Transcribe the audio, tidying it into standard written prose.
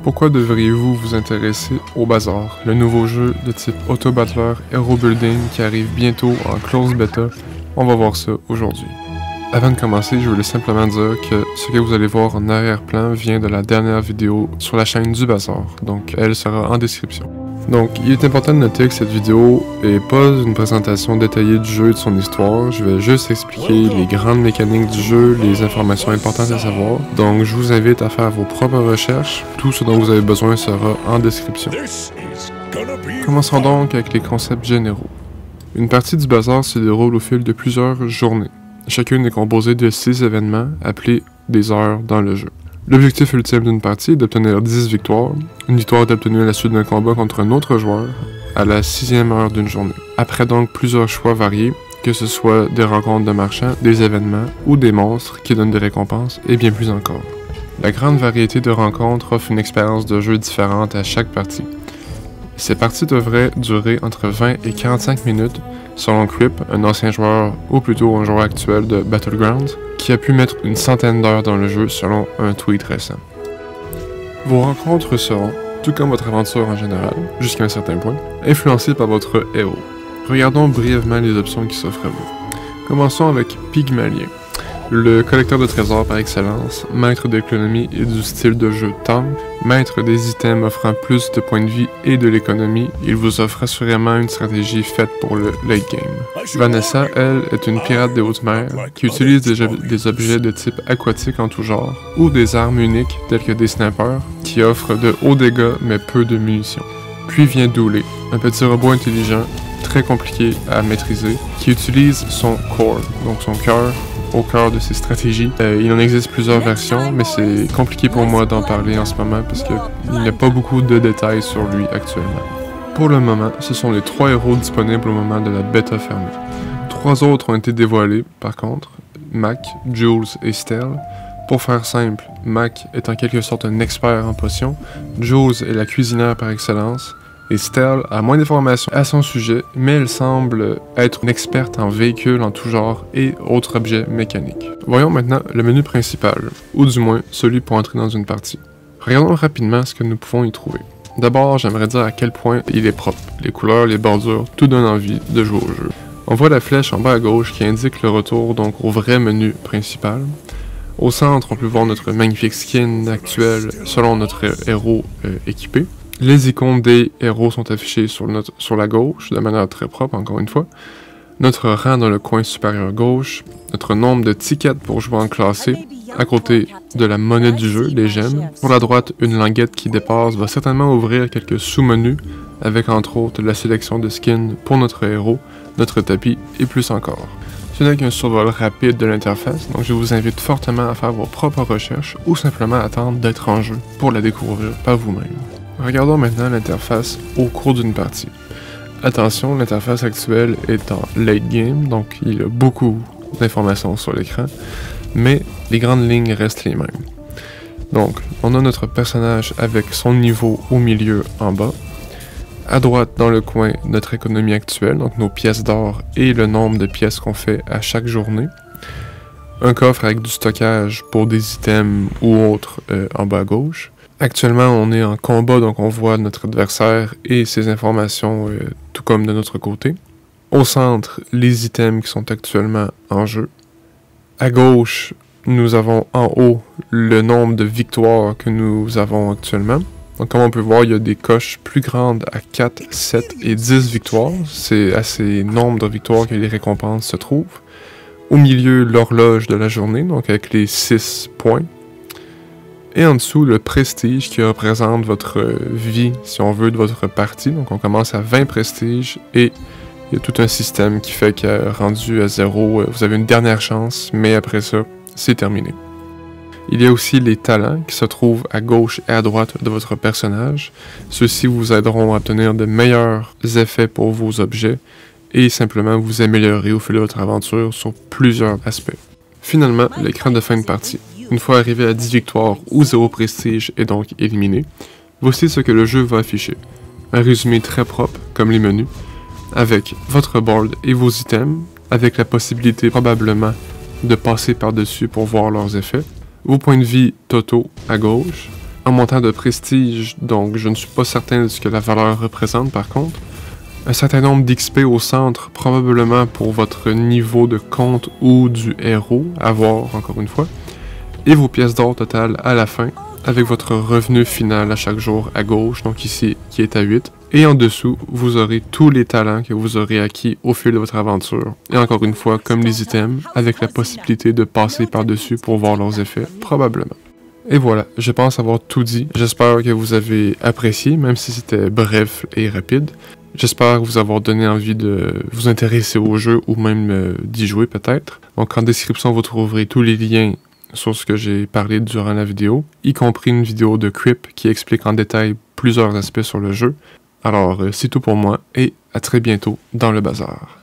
Pourquoi devriez-vous vous intéresser au Bazaar, le nouveau jeu de type Auto Battler Hero Building qui arrive bientôt en close beta? On va voir ça aujourd'hui. Avant de commencer, je voulais simplement dire que ce que vous allez voir en arrière-plan vient de la dernière vidéo sur la chaîne du Bazaar, donc elle sera en description. Donc, il est important de noter que cette vidéo n'est pas une présentation détaillée du jeu et de son histoire. Je vais juste expliquer les grandes mécaniques du jeu, les informations importantes à savoir. Donc, je vous invite à faire vos propres recherches. Tout ce dont vous avez besoin sera en description. Commençons donc avec les concepts généraux. Une partie du Bazaar se déroule au fil de plusieurs journées. Chacune est composée de 6 événements appelés des heures dans le jeu. L'objectif ultime d'une partie est d'obtenir 10 victoires. Une victoire est obtenue à la suite d'un combat contre un autre joueur à la 6e heure d'une journée. Après donc plusieurs choix variés, que ce soit des rencontres de marchands, des événements ou des monstres qui donnent des récompenses et bien plus encore. La grande variété de rencontres offre une expérience de jeu différente à chaque partie. Ces parties devraient durer entre 20 et 45 minutes selon Crip, un ancien joueur ou plutôt un joueur actuel de Battlegrounds, qui a pu mettre une centaine d'heures dans le jeu selon un tweet récent. Vos rencontres seront, tout comme votre aventure en général, jusqu'à un certain point, influencées par votre héros. Regardons brièvement les options qui s'offrent à vous. Commençons avec Pygmalien, le collecteur de trésors par excellence, maître de l'économie et du style de jeu Tom, maître des items offrant plus de points de vie et de l'économie, il vous offre assurément une stratégie faite pour le late game. Vanessa, elle, est une pirate des hautes mers qui utilise des objets de type aquatique en tout genre, ou des armes uniques telles que des snipers, qui offrent de hauts dégâts mais peu de munitions. Puis vient Dooley, un petit robot intelligent, très compliqué à maîtriser, qui utilise son core, donc son cœur, au cœur de ses stratégies. Il en existe plusieurs versions, mais c'est compliqué pour moi d'en parler en ce moment parce qu'il n'y a pas beaucoup de détails sur lui actuellement. Pour le moment, ce sont les 3 héros disponibles au moment de la bêta fermée. 3 autres ont été dévoilés, par contre, Mac, Jules et Stell. Pour faire simple, Mac est en quelque sorte un expert en potions, Jules est la cuisinière par excellence, et Stell a moins d'informations à son sujet, mais elle semble être une experte en véhicules en tout genre et autres objets mécaniques. Voyons maintenant le menu principal, ou du moins celui pour entrer dans une partie. Regardons rapidement ce que nous pouvons y trouver. D'abord, j'aimerais dire à quel point il est propre. Les couleurs, les bordures, tout donne envie de jouer au jeu. On voit la flèche en bas à gauche qui indique le retour donc au vrai menu principal. Au centre, on peut voir notre magnifique skin actuel selon notre héros équipé. Les icônes des héros sont affichées sur la gauche, de manière très propre, encore une fois. Notre rang dans le coin supérieur gauche, notre nombre de tickets pour jouer en classé, à côté de la monnaie du jeu, les gemmes. Pour la droite, une languette qui dépasse va certainement ouvrir quelques sous-menus, avec entre autres la sélection de skins pour notre héros, notre tapis et plus encore. Ce n'est qu'un survol rapide de l'interface, donc je vous invite fortement à faire vos propres recherches ou simplement attendre d'être en jeu pour la découvrir par vous-même. Regardons maintenant l'interface au cours d'une partie. Attention, l'interface actuelle est en late game, donc il y a beaucoup d'informations sur l'écran, mais les grandes lignes restent les mêmes. Donc, on a notre personnage avec son niveau au milieu en bas. À droite, dans le coin, notre économie actuelle, donc nos pièces d'or et le nombre de pièces qu'on fait à chaque journée. Un coffre avec du stockage pour des items ou autres en bas à gauche. Actuellement, on est en combat, donc on voit notre adversaire et ses informations tout comme de notre côté. Au centre, les items qui sont actuellement en jeu. À gauche, nous avons en haut le nombre de victoires que nous avons actuellement. Donc comme on peut voir, il y a des coches plus grandes à 4, 7 et 10 victoires. C'est à ces nombres de victoires que les récompenses se trouvent. Au milieu, l'horloge de la journée, donc avec les 6 points. Et en dessous, le prestige qui représente votre vie, si on veut, de votre partie. Donc on commence à 20 prestiges et il y a tout un système qui fait que rendu à 0, vous avez une dernière chance, mais après ça, c'est terminé. Il y a aussi les talents qui se trouvent à gauche et à droite de votre personnage. Ceux-ci vous aideront à obtenir de meilleurs effets pour vos objets et simplement vous améliorer au fil de votre aventure sur plusieurs aspects. Finalement, l'écran de fin de partie. Une fois arrivé à 10 victoires ou 0 prestige est donc éliminé, voici ce que le jeu va afficher. Un résumé très propre, comme les menus, avec votre board et vos items, avec la possibilité probablement de passer par-dessus pour voir leurs effets, vos points de vie totaux à gauche, Un montant de prestige, donc je ne suis pas certain de ce que la valeur représente par contre. Un certain nombre d'XP au centre, probablement pour votre niveau de compte ou du héros, à voir encore une fois. Et vos pièces d'or totales à la fin, avec votre revenu final à chaque jour à gauche, donc ici qui est à 8. Et en dessous, vous aurez tous les talents que vous aurez acquis au fil de votre aventure. Et encore une fois, comme les items, avec la possibilité de passer par-dessus pour voir leurs effets, probablement. Et voilà, je pense avoir tout dit. J'espère que vous avez apprécié, même si c'était bref et rapide. J'espère vous avoir donné envie de vous intéresser au jeu ou même d'y jouer peut-être. Donc en description, vous trouverez tous les liens sur ce que j'ai parlé durant la vidéo, y compris une vidéo de Crip qui explique en détail plusieurs aspects sur le jeu. Alors, c'est tout pour moi et à très bientôt dans le bazar.